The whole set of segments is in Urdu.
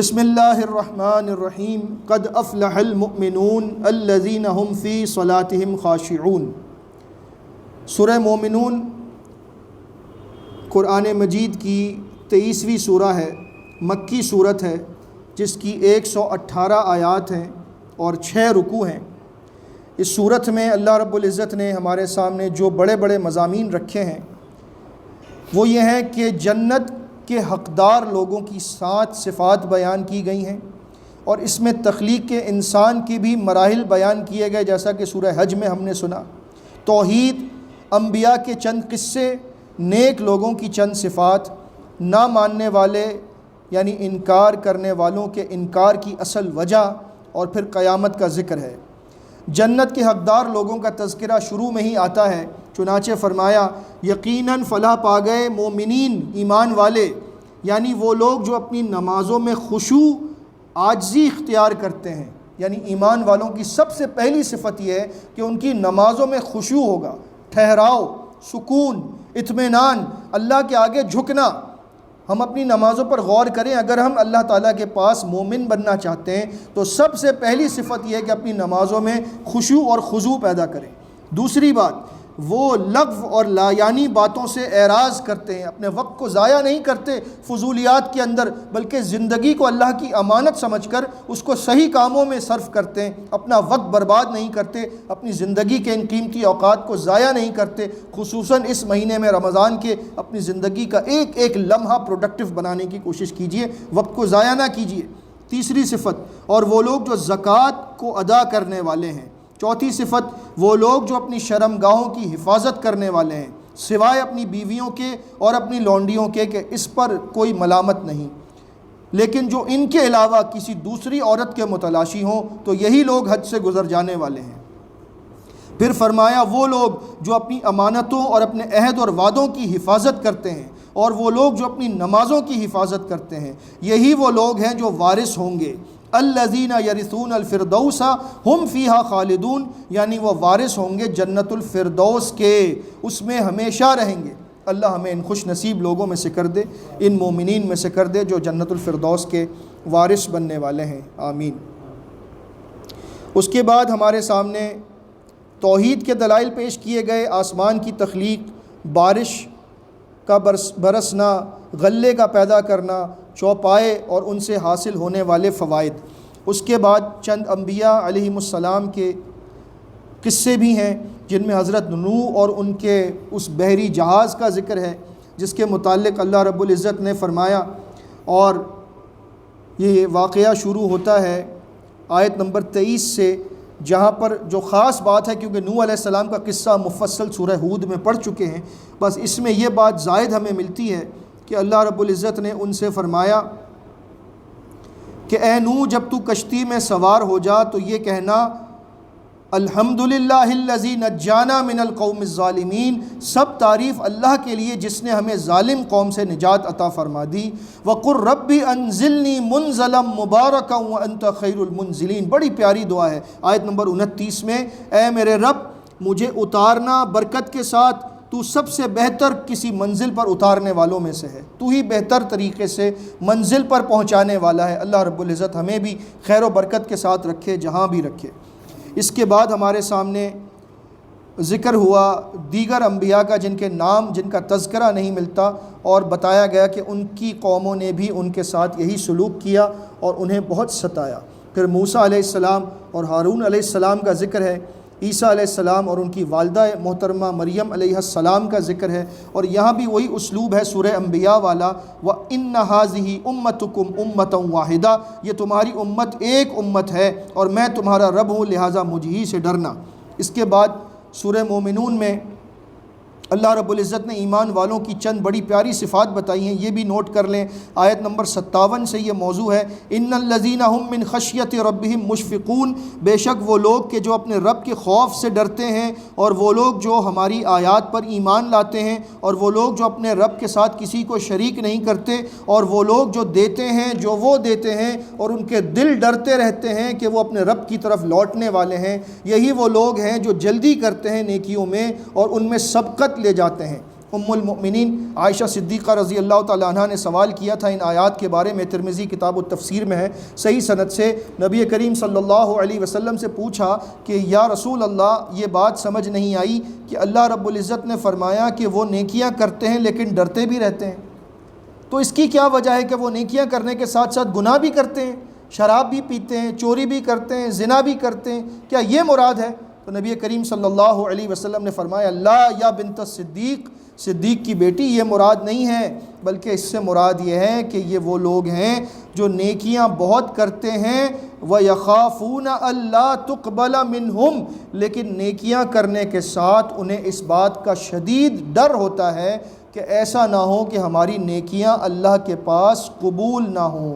بسم اللہ الرحمن الرحیم قد افلح المؤمنون الذین هم فی صلاتهم خاشعون۔ سورہ مومنون قرآن مجید کی 23ویں سورہ ہے، مکی صورت ہے، جس کی 118 آیات ہیں اور 6 رکوع ہیں۔ اس صورت میں اللہ رب العزت نے ہمارے سامنے جو بڑے بڑے مضامین رکھے ہیں وہ یہ ہے کہ جنت کے حقدار لوگوں کی 7 صفات بیان کی گئی ہیں، اور اس میں تخلیق کے انسان کی بھی مراحل بیان کیے گئے، جیسا کہ سورہ حج میں ہم نے سنا۔ توحید، انبیاء کے چند قصے، نیک لوگوں کی چند صفات، نہ ماننے والے یعنی انکار کرنے والوں کے انکار کی اصل وجہ، اور پھر قیامت کا ذکر ہے۔ جنت کے حقدار لوگوں کا تذکرہ شروع میں ہی آتا ہے، چنانچہ فرمایا یقیناً فلاح پا گئے مومنین، ایمان والے، یعنی وہ لوگ جو اپنی نمازوں میں خشوع عاجزی اختیار کرتے ہیں۔ یعنی ایمان والوں کی سب سے پہلی صفت یہ ہے کہ ان کی نمازوں میں خشوع ہوگا، ٹھہراؤ، سکون، اطمینان، اللہ کے آگے جھکنا۔ ہم اپنی نمازوں پر غور کریں، اگر ہم اللہ تعالیٰ کے پاس مومن بننا چاہتے ہیں تو سب سے پہلی صفت یہ ہے کہ اپنی نمازوں میں خشوع اور خضوع پیدا کریں۔ دوسری بات، وہ لغو اور لا یعنی باتوں سے اعراض کرتے ہیں، اپنے وقت کو ضائع نہیں کرتے فضولیات کے اندر، بلکہ زندگی کو اللہ کی امانت سمجھ کر اس کو صحیح کاموں میں صرف کرتے ہیں، اپنا وقت برباد نہیں کرتے، اپنی زندگی کے ان قیمتی اوقات کو ضائع نہیں کرتے۔ خصوصاً اس مہینے میں رمضان کے اپنی زندگی کا ایک ایک لمحہ پروڈکٹیو بنانے کی کوشش کیجیے، وقت کو ضائع نہ کیجیے۔ تیسری صفت، اور وہ لوگ جو زکوٰۃ کو ادا کرنے والے ہیں۔ چوتھی صفت، وہ لوگ جو اپنی شرمگاہوں کی حفاظت کرنے والے ہیں، سوائے اپنی بیویوں کے اور اپنی لونڈیوں کے کہ اس پر کوئی ملامت نہیں، لیکن جو ان کے علاوہ کسی دوسری عورت کے متلاشی ہوں تو یہی لوگ حد سے گزر جانے والے ہیں۔ پھر فرمایا وہ لوگ جو اپنی امانتوں اور اپنے عہد اور وعدوں کی حفاظت کرتے ہیں، اور وہ لوگ جو اپنی نمازوں کی حفاظت کرتے ہیں، یہی وہ لوگ ہیں جو وارث ہوں گے۔ الذین یرثون الفردوس ہم فیہا خالدون، یعنی وہ وارث ہوں گے جنت الفردوس کے، اس میں ہمیشہ رہیں گے۔ اللہ ہمیں ان خوش نصیب لوگوں میں سے کر دے، ان مومنین میں سے کر دے جو جنت الفردوس کے وارث بننے والے ہیں، آمین۔ اس کے بعد ہمارے سامنے توحید کے دلائل پیش کیے گئے، آسمان کی تخلیق، بارش کا برسنا، غلے کا پیدا کرنا، چوپائے اور ان سے حاصل ہونے والے فوائد۔ اس کے بعد چند انبیاء علیہم السلام کے قصے بھی ہیں، جن میں حضرت نوح اور ان کے اس بحری جہاز کا ذکر ہے، جس کے متعلق اللہ رب العزت نے فرمایا، اور یہ واقعہ شروع ہوتا ہے آیت نمبر 23 سے، جہاں پر جو خاص بات ہے، کیونکہ نوح علیہ السلام کا قصہ مفصل سورہ ہود میں پڑھ چکے ہیں، بس اس میں یہ بات زائد ہمیں ملتی ہے کہ اللہ رب العزت نے ان سے فرمایا کہ اے نوح، جب تو کشتی میں سوار ہو جا تو یہ کہنا الحمدللہ الذی نجانا من القوم الظالمین، سب تعریف اللہ کے لیے جس نے ہمیں ظالم قوم سے نجات عطا فرما دی۔ وقل رب انزلنی منزلا مبارکا وانت خیر المنزلین، بڑی پیاری دعا ہے آیت نمبر 29 میں، اے میرے رب مجھے اتارنا برکت کے ساتھ، تو سب سے بہتر کسی منزل پر اتارنے والوں میں سے ہے، تو ہی بہتر طریقے سے منزل پر پہنچانے والا ہے۔ اللہ رب العزت ہمیں بھی خیر و برکت کے ساتھ رکھے جہاں بھی رکھے۔ اس کے بعد ہمارے سامنے ذکر ہوا دیگر انبیاء کا، جن کے نام، جن کا تذکرہ نہیں ملتا، اور بتایا گیا کہ ان کی قوموں نے بھی ان کے ساتھ یہی سلوک کیا اور انہیں بہت ستایا۔ پھر موسیٰ علیہ السلام اور ہارون علیہ السلام کا ذکر ہے، عیسیٰ علیہ السلام اور ان کی والدہ محترمہ مریم علیہ السلام کا ذکر ہے، اور یہاں بھی وہی اسلوب ہے سورہ انبیاء والا، وَإِنَّ هَٰذِهِ أُمَّتُكُمْ أُمَّةً وَاحِدَةً، یہ تمہاری امت ایک امت ہے اور میں تمہارا رب ہوں، لہٰذا مجھ ہی سے ڈرنا۔ اس کے بعد سورہ مومنون میں اللہ رب العزت نے ایمان والوں کی چند بڑی پیاری صفات بتائی ہیں، یہ بھی نوٹ کر لیں۔ آیت نمبر 57 سے یہ موضوع ہے، ان الذین هم من خشیت ربهم مشفقون، بے شک وہ لوگ کہ جو اپنے رب کے خوف سے ڈرتے ہیں، اور وہ لوگ جو ہماری آیات پر ایمان لاتے ہیں، اور وہ لوگ جو اپنے رب کے ساتھ کسی کو شریک نہیں کرتے، اور وہ لوگ جو دیتے ہیں جو وہ دیتے ہیں، اور ان کے دل ڈرتے رہتے ہیں کہ وہ اپنے رب کی طرف لوٹنے والے ہیں، یہی وہ لوگ ہیں جو جلدی کرتے ہیں نیکیوں میں اور ان میں سبقت لے جاتے ہیں۔ المؤمنین عائشہ صدیقہ رضی اللہ تعالیٰ عنہ نے سوال کیا تھا ان آیات کے بارے میں، ترمذی کتاب التفسیر میں ہے، صحیح سند سے نبی کریم صلی اللہ علیہ وسلم سے پوچھا کہ یا رسول اللہ یہ بات سمجھ نہیں آئی کہ اللہ رب العزت نے فرمایا کہ وہ نیکیاں کرتے ہیں لیکن ڈرتے بھی رہتے ہیں، تو اس کی کیا وجہ ہے کہ وہ نیکیاں کرنے کے ساتھ ساتھ گناہ بھی کرتے ہیں، شراب بھی پیتے ہیں، چوری بھی کرتے ہیں، زنا بھی کرتے ہیں، کیا یہ مراد ہے؟ تو نبی کریم صلی اللہ علیہ وسلم نے فرمایا لا یا بنت الصدیق، صدیق کی بیٹی یہ مراد نہیں ہے، بلکہ اس سے مراد یہ ہے کہ یہ وہ لوگ ہیں جو نیکیاں بہت کرتے ہیں وَيَخَافُونَ أَلَّا تُقْبَلَ مِنْهُمْ، لیکن نیکیاں کرنے کے ساتھ انہیں اس بات کا شدید ڈر ہوتا ہے کہ ایسا نہ ہو کہ ہماری نیکیاں اللہ کے پاس قبول نہ ہوں۔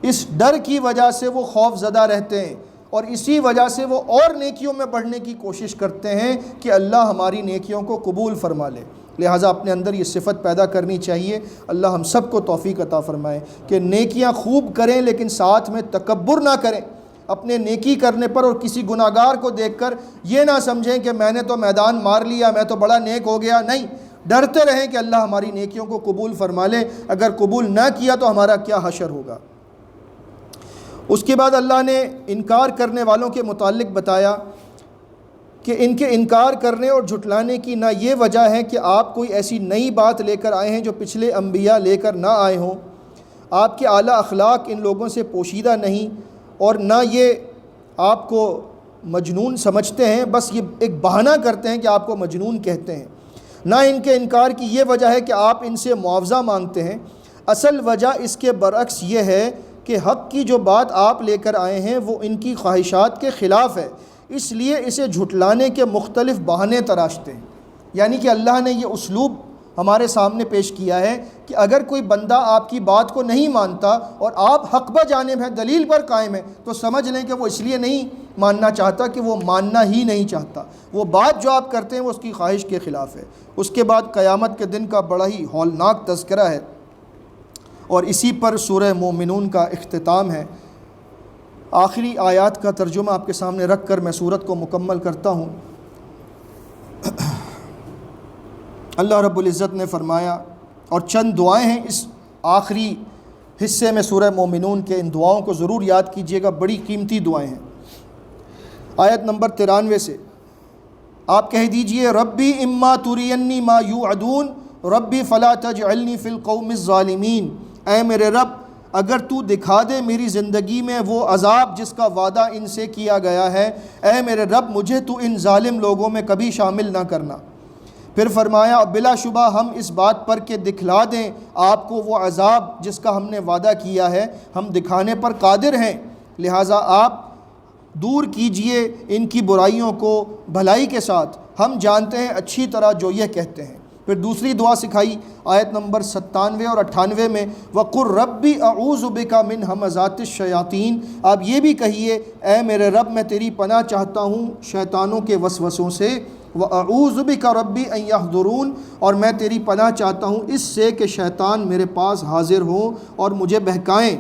اس ڈر کی وجہ سے وہ خوف زدہ رہتے ہیں اور اسی وجہ سے وہ اور نیکیوں میں بڑھنے کی کوشش کرتے ہیں کہ اللہ ہماری نیکیوں کو قبول فرما لے۔ لہٰذا اپنے اندر یہ صفت پیدا کرنی چاہیے۔ اللہ ہم سب کو توفیق عطا فرمائے کہ نیکیاں خوب کریں لیکن ساتھ میں تکبر نہ کریں، اپنے نیکی کرنے پر اور کسی گناہگار کو دیکھ کر یہ نہ سمجھیں کہ میں نے تو میدان مار لیا، میں تو بڑا نیک ہو گیا۔ نہیں، ڈرتے رہیں کہ اللہ ہماری نیکیوں کو قبول فرما لے، اگر قبول نہ کیا تو ہمارا کیا حشر ہوگا۔ اس کے بعد اللہ نے انکار کرنے والوں کے متعلق بتایا کہ ان کے انکار کرنے اور جھٹلانے کی نہ یہ وجہ ہے کہ آپ کوئی ایسی نئی بات لے کر آئے ہیں جو پچھلے انبیاء لے کر نہ آئے ہوں، آپ کے اعلیٰ اخلاق ان لوگوں سے پوشیدہ نہیں، اور نہ یہ آپ کو مجنون سمجھتے ہیں، بس یہ ایک بہانہ کرتے ہیں کہ آپ کو مجنون کہتے ہیں۔ نہ ان کے انکار کی یہ وجہ ہے کہ آپ ان سے معاوضہ مانگتے ہیں، اصل وجہ اس کے برعکس یہ ہے کہ حق کی جو بات آپ لے کر آئے ہیں وہ ان کی خواہشات کے خلاف ہے، اس لیے اسے جھٹلانے کے مختلف بہانے تراشتے ہیں۔ یعنی کہ اللہ نے یہ اسلوب ہمارے سامنے پیش کیا ہے کہ اگر کوئی بندہ آپ کی بات کو نہیں مانتا اور آپ حق بہ جانب ہیں، دلیل پر قائم ہے، تو سمجھ لیں کہ وہ اس لیے نہیں ماننا چاہتا کہ وہ ماننا ہی نہیں چاہتا، وہ بات جو آپ کرتے ہیں وہ اس کی خواہش کے خلاف ہے۔ اس کے بعد قیامت کے دن کا بڑا ہی ہولناک تذکرہ ہے، اور اسی پر سورہ مومنون کا اختتام ہے۔ آخری آیات کا ترجمہ آپ کے سامنے رکھ کر میں سورت کو مکمل کرتا ہوں۔ اللہ رب العزت نے فرمایا، اور چند دعائیں ہیں اس آخری حصے میں سورہ مومنون کے، ان دعاؤں کو ضرور یاد کیجیے گا، بڑی قیمتی دعائیں ہیں۔ آیت نمبر 93 سے آپ کہہ دیجئے ربی اما ترینی ما یوعدون ربی فلا تجعلنی فی القوم الظالمین، اے میرے رب اگر تو دکھا دے میری زندگی میں وہ عذاب جس کا وعدہ ان سے کیا گیا ہے، اے میرے رب مجھے تو ان ظالم لوگوں میں کبھی شامل نہ کرنا۔ پھر فرمایا بلا شبہ ہم اس بات پر کہ دکھلا دیں آپ کو وہ عذاب جس کا ہم نے وعدہ کیا ہے، ہم دکھانے پر قادر ہیں، لہٰذا آپ دور کیجئے ان کی برائیوں کو بھلائی کے ساتھ، ہم جانتے ہیں اچھی طرح جو یہ کہتے ہیں۔ پھر دوسری دعا سکھائی آیت نمبر 97 اور 98 میں وَقُلْ رَبِّ أَعُوذُ بِكَ مِنْ هَمَزَاتِ الشَّيَاطِينِ، آپ یہ بھی کہیے اے میرے رب میں تیری پناہ چاہتا ہوں شیطانوں کے وسوسوں سے، وَأَعُوذُ بِكَ رَبِّ أَن يَحْضُرُونَ، اور میں تیری پناہ چاہتا ہوں اس سے کہ شیطان میرے پاس حاضر ہوں اور مجھے بہکائیں،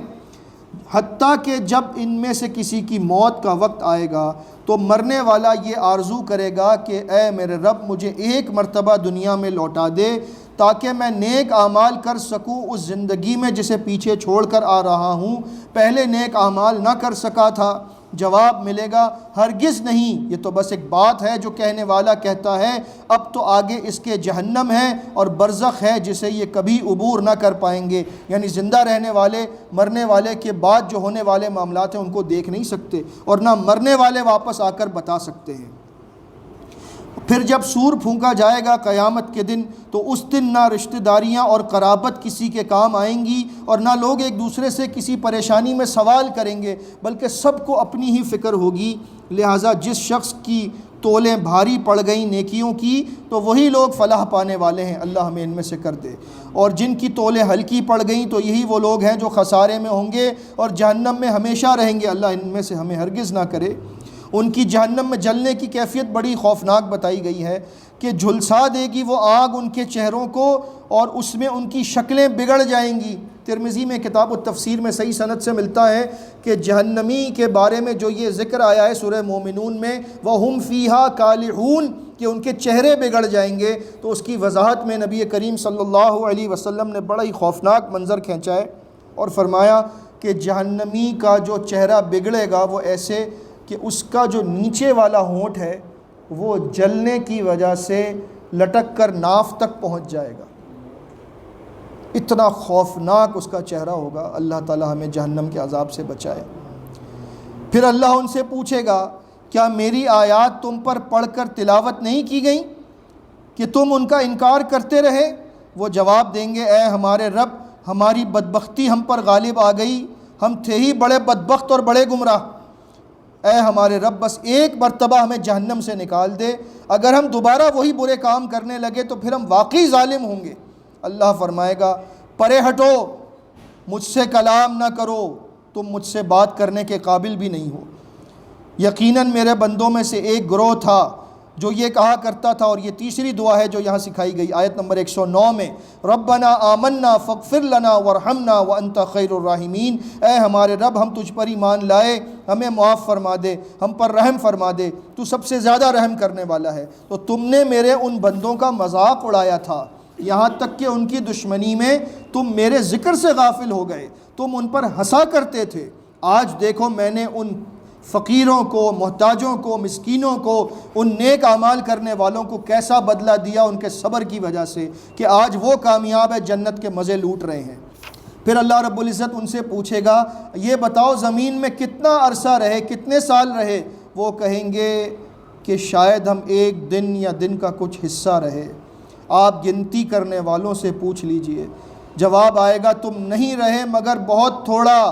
حتیٰ کہ جب ان میں سے کسی کی موت کا وقت آئے گا تو مرنے والا یہ آرزو کرے گا کہ اے میرے رب مجھے ایک مرتبہ دنیا میں لوٹا دے تاکہ میں نیک اعمال کر سکوں اس زندگی میں جسے پیچھے چھوڑ کر آ رہا ہوں، پہلے نیک اعمال نہ کر سکا تھا۔ جواب ملے گا ہرگز نہیں، یہ تو بس ایک بات ہے جو کہنے والا کہتا ہے، اب تو آگے اس کے جہنم ہے اور برزخ ہے جسے یہ کبھی عبور نہ کر پائیں گے، یعنی زندہ رہنے والے مرنے والے کے بعد جو ہونے والے معاملات ہیں ان کو دیکھ نہیں سکتے، اور نہ مرنے والے واپس آ کر بتا سکتے ہیں۔ پھر جب سور پھونکا جائے گا قیامت کے دن تو اس دن نہ رشتہ داریاں اور قرابت کسی کے کام آئیں گی، اور نہ لوگ ایک دوسرے سے کسی پریشانی میں سوال کریں گے، بلکہ سب کو اپنی ہی فکر ہوگی۔ لہٰذا جس شخص کی تولیں بھاری پڑ گئیں نیکیوں کی تو وہی لوگ فلاح پانے والے ہیں، اللہ ہمیں ان میں سے کر دے، اور جن کی تولیں ہلکی پڑ گئیں تو یہی وہ لوگ ہیں جو خسارے میں ہوں گے اور جہنم میں ہمیشہ رہیں گے، اللہ ان میں سے ہمیں ہرگز نہ کرے۔ ان کی جہنم میں جلنے کی کیفیت بڑی خوفناک بتائی گئی ہے کہ جھلسا دے گی وہ آگ ان کے چہروں کو اور اس میں ان کی شکلیں بگڑ جائیں گی۔ ترمذی میں کتاب التفسیر میں صحیح سند سے ملتا ہے کہ جہنمی کے بارے میں جو یہ ذکر آیا ہے سورہ مومنون میں وَهُمْ فِيهَا كَالِحُونَ، کہ ان کے چہرے بگڑ جائیں گے، تو اس کی وضاحت میں نبی کریم صلی اللہ علیہ وسلم نے بڑا ہی خوفناک منظر کھینچا ہے اور فرمایا کہ جہنمی کا جو چہرہ بگڑے گا وہ ایسے کہ اس کا جو نیچے والا ہونٹ ہے وہ جلنے کی وجہ سے لٹک کر ناف تک پہنچ جائے گا، اتنا خوفناک اس کا چہرہ ہوگا۔ اللہ تعالی ہمیں جہنم کے عذاب سے بچائے۔ پھر اللہ ان سے پوچھے گا کیا میری آیات تم پر پڑھ کر تلاوت نہیں کی گئیں کہ تم ان کا انکار کرتے رہے؟ وہ جواب دیں گے اے ہمارے رب، ہماری بدبختی ہم پر غالب آ گئی، ہم تھے ہی بڑے بدبخت اور بڑے گمراہ۔ اے ہمارے رب بس ایک مرتبہ ہمیں جہنم سے نکال دے، اگر ہم دوبارہ وہی برے کام کرنے لگے تو پھر ہم واقعی ظالم ہوں گے۔ اللہ فرمائے گا پرے ہٹو، مجھ سے کلام نہ کرو، تم مجھ سے بات کرنے کے قابل بھی نہیں ہو۔ یقیناً میرے بندوں میں سے ایک گروہ تھا جو یہ کہا کرتا تھا، اور یہ تیسری دعا ہے جو یہاں سکھائی گئی آیت نمبر 109 میں، ربنا آمنا فاغفر لنا وارحمنا وانت خیر الراحمین، اے ہمارے رب ہم تجھ پر ایمان لائے، ہمیں معاف فرما دے، ہم پر رحم فرما دے، تو سب سے زیادہ رحم کرنے والا ہے۔ تو تم نے میرے ان بندوں کا مذاق اڑایا تھا، یہاں تک کہ ان کی دشمنی میں تم میرے ذکر سے غافل ہو گئے، تم ان پر ہنسا کرتے تھے۔ آج دیکھو میں نے ان فقیروں کو، محتاجوں کو، مسکینوں کو، ان نیک اعمال کرنے والوں کو کیسا بدلہ دیا ان کے صبر کی وجہ سے کہ آج وہ کامیاب ہے، جنت کے مزے لوٹ رہے ہیں۔ پھر اللہ رب العزت ان سے پوچھے گا یہ بتاؤ زمین میں کتنا عرصہ رہے، کتنے سال رہے؟ وہ کہیں گے کہ شاید ہم ایک دن یا دن کا کچھ حصہ رہے۔ آپ گنتی کرنے والوں سے پوچھ لیجئے، جواب آئے گا تم نہیں رہے مگر بہت تھوڑا۔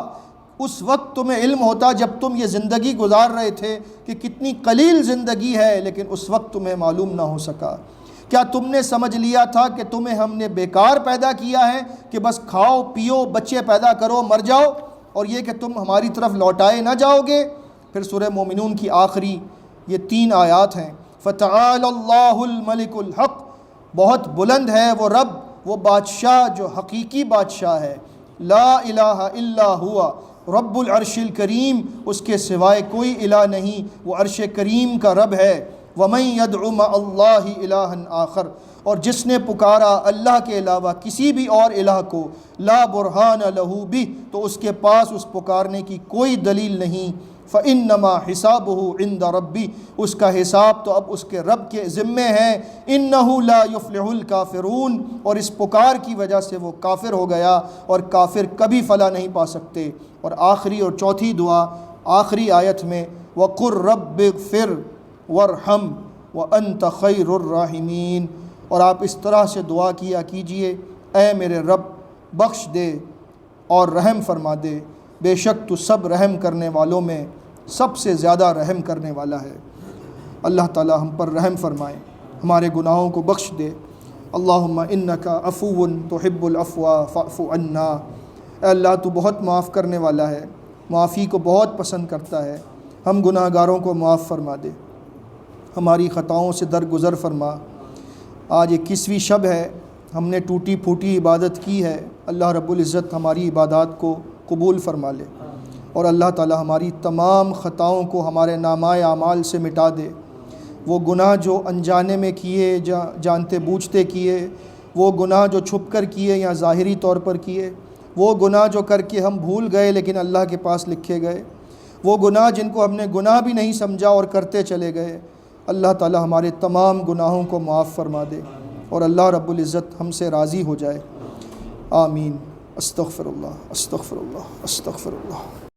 اس وقت تمہیں علم ہوتا جب تم یہ زندگی گزار رہے تھے کہ کتنی قلیل زندگی ہے، لیکن اس وقت تمہیں معلوم نہ ہو سکا۔ کیا تم نے سمجھ لیا تھا کہ تمہیں ہم نے بیکار پیدا کیا ہے کہ بس کھاؤ پیو بچے پیدا کرو مر جاؤ، اور یہ کہ تم ہماری طرف لوٹائے نہ جاؤ گے؟ پھر سورہ مومنون کی آخری یہ 3 آیات ہیں، فتعال اللہ الملک الحق، بہت بلند ہے وہ رب، وہ بادشاہ جو حقیقی بادشاہ ہے، لا الہ الا ہوا رب العرش الکریم، اس کے سوائے کوئی الہ نہیں، وہ عرش کریم کا رب ہے۔ وَمَن يَدْعُ مَعَ اللَّهِ إِلَٰهًا آخر، اور جس نے پکارا اللہ کے علاوہ کسی بھی اور الہ کو، لا برہان لہ بہ، تو اس کے پاس اس پکارنے کی کوئی دلیل نہیں۔ فَإِنَّمَا حِسَابُهُ عِندَ رَبِّهِ، اس کا حساب تو اب اس کے رب کے ذمے ہے۔ إِنَّهُ لَا يُفْلِحُ الْكَافِرُونَ، اور اس پکار کی وجہ سے وہ کافر ہو گیا، اور کافر کبھی فلاح نہیں پا سکتے۔ اور آخری اور چوتھی دعا آخری آیت میں، وَقُلْ رَبِّ اغْفِرْ وَارْحَمْ وَأَنْتَ خَيْرُ الرَّاحِمِينَ، اور آپ اس طرح سے دعا کیا کیجئے، اے میرے رب بخش دے اور رحم فرما دے، بے شک تو سب رحم کرنے والوں میں سب سے زیادہ رحم کرنے والا ہے۔ اللہ تعالی ہم پر رحم فرمائے، ہمارے گناہوں کو بخش دے۔ اللہم انکا عفو تحب العفو فاعف عنا، اے اللہ تو بہت معاف کرنے والا ہے، معافی کو بہت پسند کرتا ہے، ہم گناہ گاروں کو معاف فرما دے، ہماری خطاؤں سے درگزر فرما۔ آج 21ویں شب ہے، ہم نے ٹوٹی پھوٹی عبادت کی ہے، اللہ رب العزت ہماری عبادات کو قبول فرما لے، اور اللہ تعالی ہماری تمام خطاؤں کو ہمارے نامۂ اعمال سے مٹا دے۔ وہ گناہ جو انجانے میں کیے، جانتے بوجھتے کیے، وہ گناہ جو چھپ کر کیے یا ظاہری طور پر کیے، وہ گناہ جو کر کے ہم بھول گئے لیکن اللہ کے پاس لکھے گئے، وہ گناہ جن کو ہم نے گناہ بھی نہیں سمجھا اور کرتے چلے گئے، اللہ تعالی ہمارے تمام گناہوں کو معاف فرما دے، اور اللہ رب العزت ہم سے راضی ہو جائے۔ آمین۔ استغفر اللہ استغفر اللہ استغفر اللہ۔